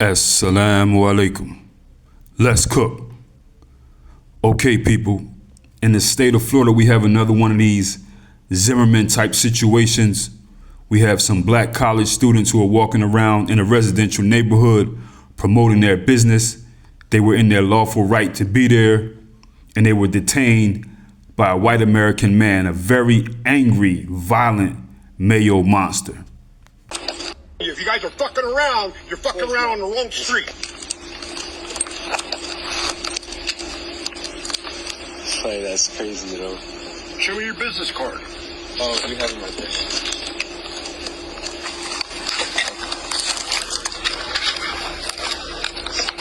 Assalamu alaikum. Let's cook. Okay, people, in the state of Florida, we have another one of these Zimmerman type situations. We have some black college students who are walking around in a residential neighborhood promoting their business. They were in their lawful right to be there, and they were detained by a white American man, a very angry, violent Mayo monster. If you guys are fucking around, you're fucking around on the wrong street. Like, that's crazy, though. Show me your business card. Oh, you have it right there.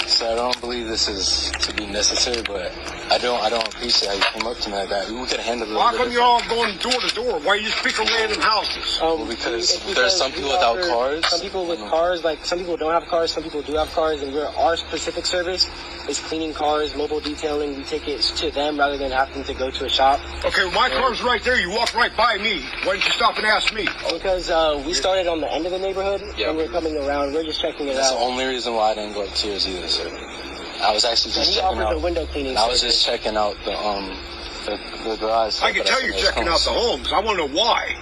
So I don't believe this is to be necessary, but I don't appreciate how you came up to me like that. We could handle it. Why come y'all going door to door? Why you just pick a random houses? Because there's some people without cars. Some people with cars, like some people don't have cars, some people do have cars, and our specific service is cleaning cars, mobile detailing. We take it to them rather than having to go to a shop. Okay, well, my car's right there. You walk right by me. Why didn't you stop and ask me? Because we started on the end of the neighborhood, and we're coming around. We're just checking it That's out. the only reason why I didn't go up to yours either, sir. I was actually just he checking offered out the window cleaning. I was just checking out the garage. I can tell you're checking out the homes. I want to know why.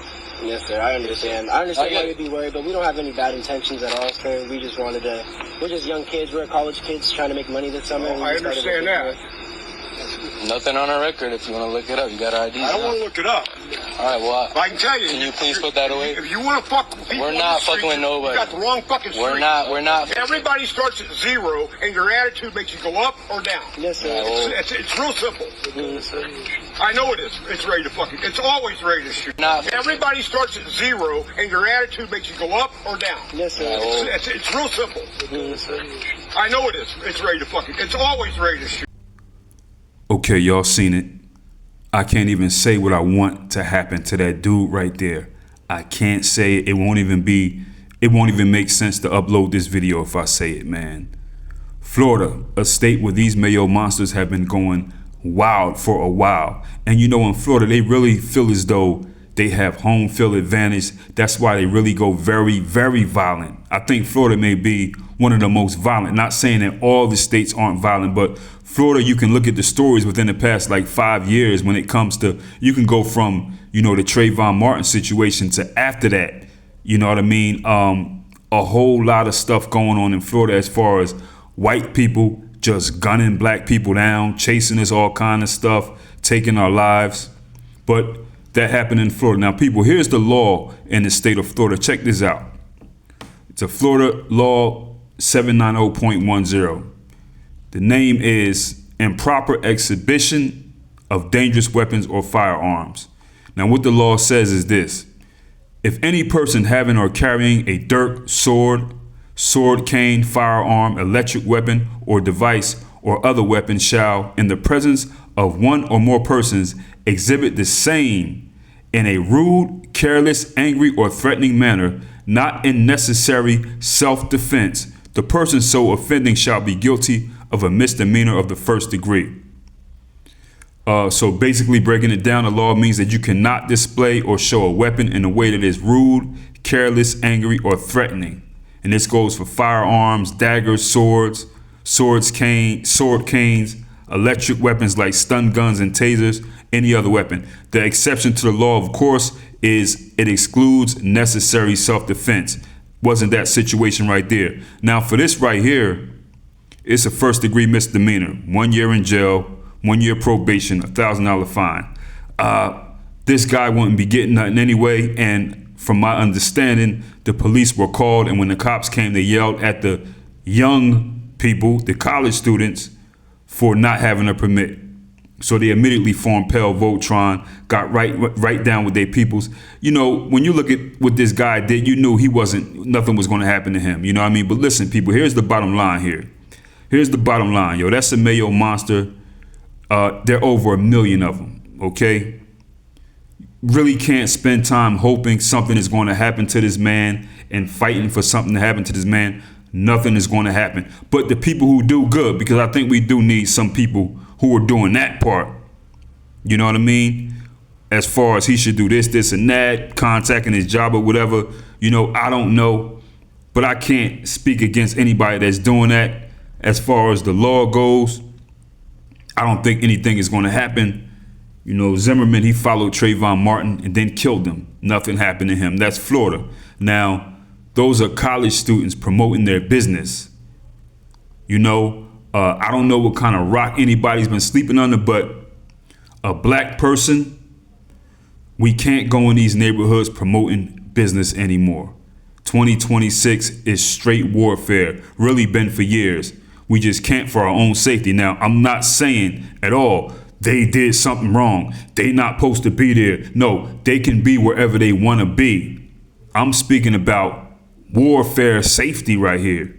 Yes, sir. I understand. I understand why you'd be worried, but we don't have any bad intentions at all, sir. We just wanted to. We're just young kids. We're college kids trying to make money this summer. Oh, I understand that. Nothing on our record. If you want to look it up, you got our IDs. I don't want to look it up. All right, well, I can tell you. Can you please put that away? If you want to fuck with people, We're not fucking with nobody. You got the wrong fucking street. We're not. Everybody starts at zero, and your attitude makes you go up or down. Yes, sir. It's real simple. I know it is. It's ready to fucking. It's always ready to shoot. Everybody starts at zero, and your attitude makes you go up or down. Yes, sir. It's real simple. I know it is. It's ready to fucking. It's always ready to shoot. Okay, y'all seen it. I can't even say what I want to happen to that dude right there. I can't say it. It won't even make sense to upload this video if I say it, man. Florida, a state where these Mayo monsters have been going wild for a while. And you know, in Florida, they really feel as though they have home field advantage. That's why they really go very, very violent. I think Florida may be one of the most violent. Not saying that all the states aren't violent, but Florida, you can look at the stories within the past like 5 years when it comes to, you can go from, you know, the Trayvon Martin situation to after that, you know what I mean? A whole lot of stuff going on in Florida as far as white people just gunning black people down, chasing us, all kind of stuff, taking our lives. But that happened in Florida. Now, people, here's the law in the state of Florida. Check this out. It's a Florida law 790.10. The name is improper exhibition of dangerous weapons or firearms. Now, what the law says is this. If any person having or carrying a dirk, sword, cane, firearm, electric weapon, or device or other weapon shall, in the presence of one or more persons, exhibit the same in a rude, careless, angry, or threatening manner, not in necessary self-defense, the person so offending shall be guilty of a misdemeanor of the first degree. So basically breaking it down, the law means that you cannot display or show a weapon in a way that is rude, careless, angry, or threatening. And this goes for firearms, daggers, swords, canes, electric weapons like stun guns and tasers, any other weapon. The exception to the law, of course, is it excludes necessary self-defense. Wasn't that situation right there? Now for this right here, it's a first degree misdemeanor. 1 year in jail, 1 year probation, $1,000 fine. This guy wouldn't be getting nothing anyway. And from my understanding, the police were called, and when the cops came, they yelled at the young people, the college students, for not having a permit. So they immediately formed Pell Voltron, got right down with their peoples. You know, when you look at what this guy did, you knew nothing was going to happen to him. You know what I mean? But listen, people, here's the bottom line here. Here's the bottom line, yo. That's a Mayo monster. There are over 1 million of them, okay? Really can't spend time hoping something is going to happen to this man and fighting for something to happen to this man. Nothing is going to happen. But the people who do good, because I think we do need some people who are doing that part. You know what I mean? As far as he should do this and that, contacting his job or whatever, you know, I don't know. but I can't speak against anybody that's doing that. As far as the law goes, I don't think anything is going to happen. You know, Zimmerman, he followed Trayvon Martin and then killed him. Nothing happened to him. That's Florida. Now, those are college students promoting their business. You know, I don't know what kind of rock anybody's been sleeping under, but a black person, we can't go in these neighborhoods promoting business anymore. 2026 is straight warfare, really been for years. We just can't for our own safety. Now, I'm not saying at all they did something wrong. They not supposed to be there. No, they can be wherever they want to be. I'm speaking about warfare safety right here.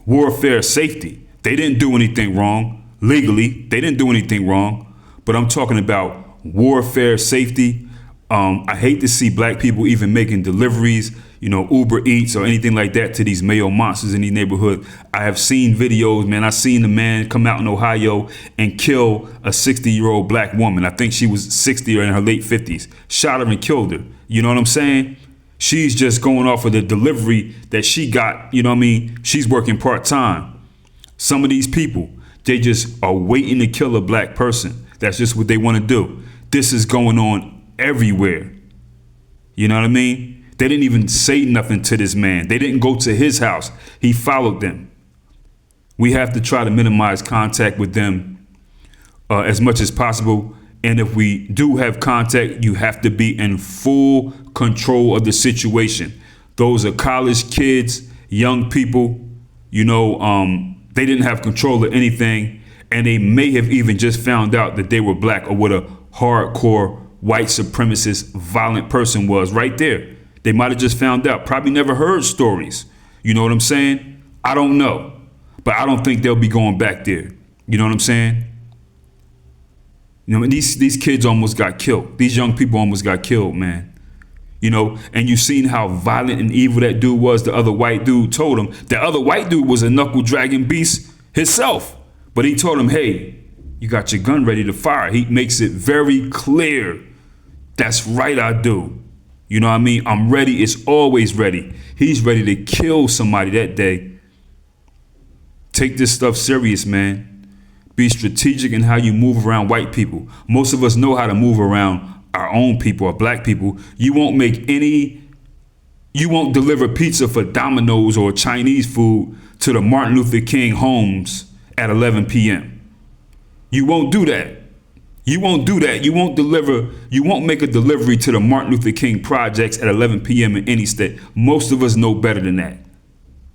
Warfare safety. They didn't do anything wrong legally. They didn't do anything wrong. But I'm talking about warfare safety. I hate to see black people even making deliveries, you know, Uber Eats or anything like that to these Mayo monsters in these neighborhoods. I have seen videos, man. I seen the man come out in Ohio and kill a 60-year-old black woman. I think she was 60 or in her late 50s. Shot her and killed her. You know what I'm saying? She's just going off of the delivery that she got. You know what I mean? She's working part-time. Some of these people, they just are waiting to kill a black person. That's just what they want to do. This is going on everywhere. You know what I mean? They didn't even say nothing to this man. They didn't go to his house. He followed them. We have to try to minimize contact with them as much as possible. And if we do have contact, you have to be in full control of the situation. Those are college kids, young people, you know, they didn't have control of anything. And they may have even just found out that they were black or what a hardcore white supremacist violent person was right there. They might have just found out, probably never heard stories. You know what I'm saying? I don't know, but I don't think they'll be going back there. You know what I'm saying? You know, these kids almost got killed. These young people almost got killed, man. You know, and you seen how violent and evil that dude was. The other white dude told him. The other white dude was a knuckle dragging beast himself. But he told him, hey, you got your gun ready to fire. He makes it very clear. That's right, I do. You know what I mean? I'm ready. It's always ready. He's ready to kill somebody that day. Take this stuff serious, man. Be strategic in how you move around white people. Most of us know how to move around our own people or black people. You won't deliver pizza for Domino's or Chinese food to the Martin Luther King homes at 11 p.m. You won't do that. You won't do that. You won't make a delivery to the Martin Luther King projects at 11 p.m. in any state. Most of us know better than that.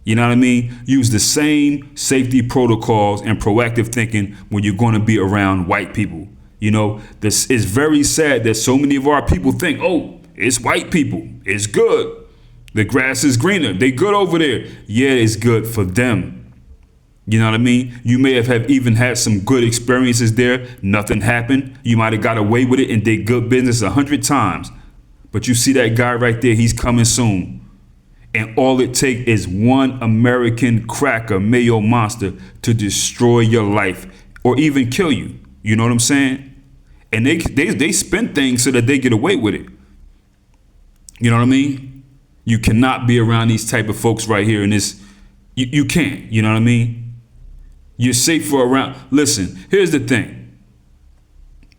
You know what I mean? Use the same safety protocols and proactive thinking when you're going to be around white people. You know, this is very sad that so many of our people think, oh, it's white people. It's good. The grass is greener. They good over there. Yeah, it's good for them. You know what I mean? You may have even had some good experiences there. Nothing happened. You might have got away with it and did good business 100 times. But you see that guy right there, he's coming soon. And all it takes is one American cracker, Mayo monster, to destroy your life or even kill you. You know what I'm saying? And they spin things so that they get away with it. You know what I mean? You cannot be around these type of folks right here in this. You can't. You know what I mean? You're safer around. Listen, here's the thing.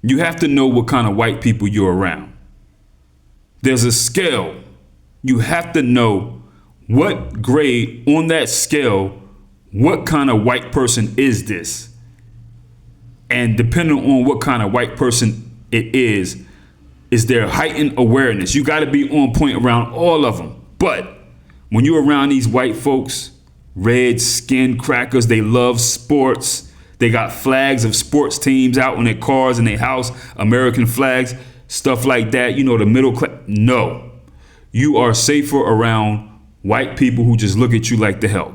You have to know what kind of white people you're around. There's a scale. You have to know what grade on that scale, what kind of white person is this? And depending on what kind of white person it is there heightened awareness. You got to be on point around all of them. But when you're around these white folks, red skin crackers, they love sports. They got flags of sports teams out on their cars in their house, American flags, stuff like that. You know, the middle class. No, you are safer around white people who just look at you like the help.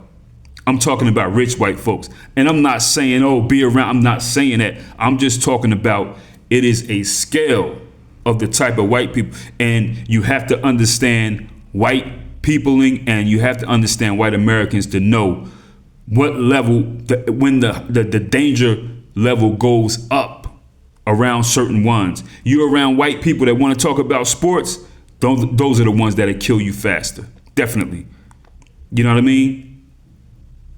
I'm talking about rich white folks. And I'm not saying, oh, be around. I'm not saying that. I'm just talking about it is a scale of the type of white people. And you have to understand white peopling and you have to understand white Americans to know what level, when the danger level goes up around certain ones. You're around white people that want to talk about sports. Those are the ones that'll kill you faster. Definitely. You know what I mean?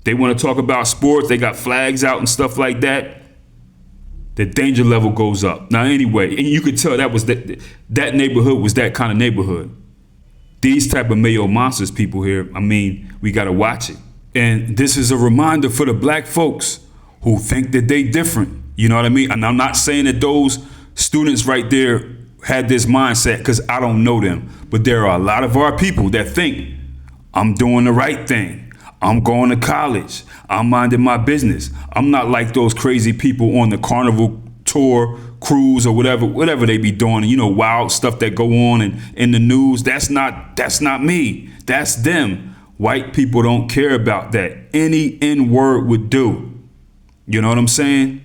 They want to talk about sports. They got flags out and stuff like that. The danger level goes up. Now, anyway, and you could tell that was that neighborhood was that kind of neighborhood. These type of Mayo monsters people here, I mean, we got to watch it. And this is a reminder for the black folks who think that they different. You know what I mean? And I'm not saying that those students right there had this mindset, because I don't know them. But there are a lot of our people that think, I'm doing the right thing. I'm going to college. I'm minding my business. I'm not like those crazy people on the Carnival tour, cruise, or whatever they be doing. You know, wild stuff that go on in the news. That's not me. That's them. White people don't care about that. Any N-word would do. You know what I'm saying?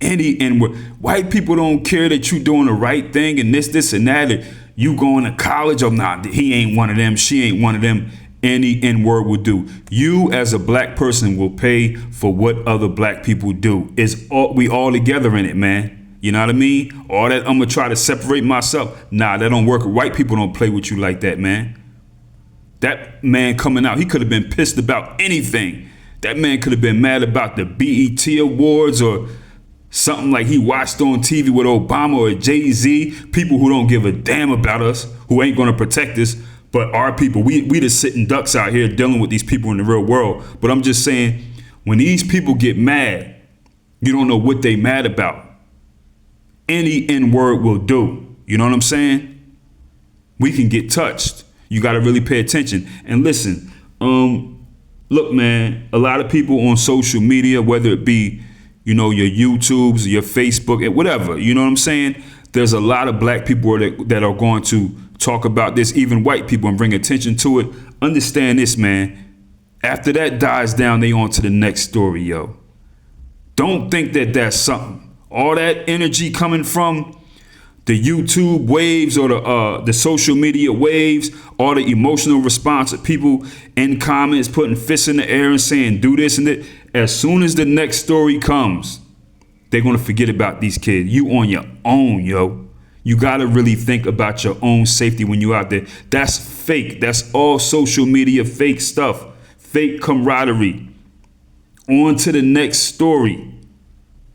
Any N-word. White people don't care that you doing the right thing and this and that. And you going to college or not. He ain't one of them. She ain't one of them. Any N-word will do. You as a black person will pay for what other black people do. We all together in it, man. You know what I mean? All that I'm gonna try to separate myself. Nah, that don't work. White people don't play with you like that, man. That man coming out, he could have been pissed about anything. That man could have been mad about the BET Awards or something like he watched on TV with Obama or Jay-Z. People who don't give a damn about us, who ain't gonna protect us. But our people, we just sitting ducks out here dealing with these people in the real world. But I'm just saying, when these people get mad, you don't know what they mad about. Any N-word will do. You know what I'm saying? We can get touched. You got to really pay attention. And listen, look, man, a lot of people on social media, whether it be, you know, your YouTubes, your Facebook, whatever, you know what I'm saying? There's a lot of black people that are going to talk about this, even white people, and bring attention to it. Understand this, man. After that dies down, they on to the next story, yo. Don't think that that's something. All that energy coming from the YouTube waves or the social media waves, all the emotional response of people in comments putting fists in the air and saying do this and that. As soon as the next story comes, they're going to forget about these kids. You on your own, yo. You got to really think about your own safety when you're out there. That's fake. That's all social media fake stuff. Fake camaraderie. On to the next story.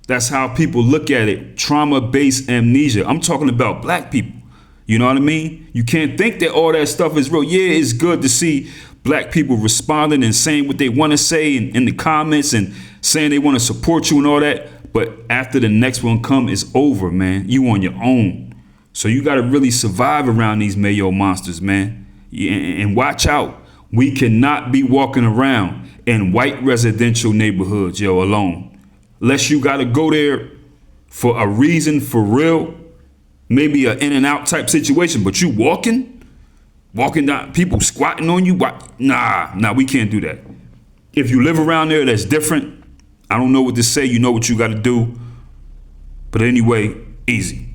That's how people look at it. Trauma-based amnesia. I'm talking about black people. You know what I mean? You can't think that all that stuff is real. Yeah, it's good to see black people responding and saying what they want to say in the comments and saying they want to support you and all that. But after the next one comes, it's over, man. You on your own. So you got to really survive around these Mayo monsters, man. And watch out. We cannot be walking around in white residential neighborhoods, yo, alone. Unless you got to go there for a reason, for real. Maybe an in and out type situation. But you walking down, people squatting on you. Nah, we can't do that. If you live around there, that's different. I don't know what to say. You know what you got to do. But anyway, easy.